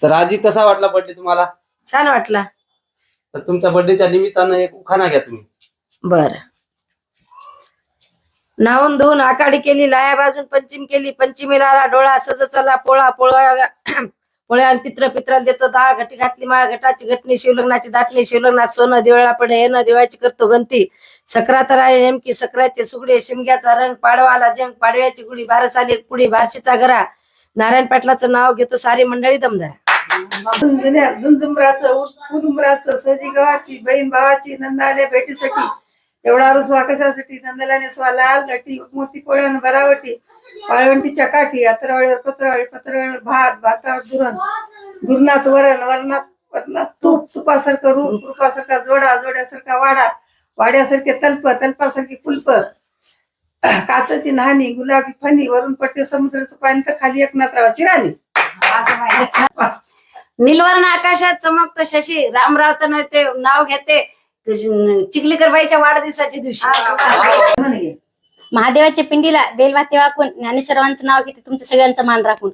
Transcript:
तर आजी कसा वाटला बर्थडे तुम्हाला? छान वाटला. तर तुमच्या बर्थडेच्या निमित्तानं एक उखाणा घ्या तुम्ही. बर. नाहून धुवून आकाडी केली, लाया बाजून पंचिम केली, पंचिमीला आला डोळा, सज चला पोळा, पोळा पोळ्या पित्र पित्राला देतो डाळ, घटी घातली माळ, घटाची घटणी, शिवलग्नाची दाटणी, शिवलग्नात सोनं, दिवाळा पडे हे न दिवाळीची करतो गंती, सक्रात राळे नेमकी, सक्रातचे सुगडे, शिमग्याचा रंग, पाडवाला जंग, पाडव्याची गुढी, बारस आली पुढी, बारशीचा घरा, नारायण पाटलाचं नाव घेतो सारी मंडळी दमदार. झुंझुमराचं उडुंबराचं, सोजी गव्हाची, बहीण भावाची, नंदा आल्या भेटीसाठी, एवढा रुसवा कशासाठी, नंदला नेसवा लाल घटी, मोती पोळ्यानं भरावटी, वाळवंटीच्या काठी, अतरावळीवर पत्रावळी, पत्रावळीवर भात, भातावर दुरण, दुरणात वरण, वरणात तूप, तुपासारखं रूप, रूपासारखा जोडा, जोड्यासारखा वाडा, वाड्यासारखे तल्प, तल्पासारखी कुल्प, काचाची नाणी, गुलाबी फणी, वरून पट्टे समुद्राचं पाणी, तर खाली एकनाथरावाची राणी. निलवर्ण आकाशात चमकतो शशी, रामरावचं नाव घेते चिखलीकर बाईच्या वाढदिवसाच्या दिवशी. महादेवाच्या पिंडीला बेलवाते वाकून ज्ञानेश्वरांचं नाव घेते तुमच्या सगळ्यांचा मान राखून.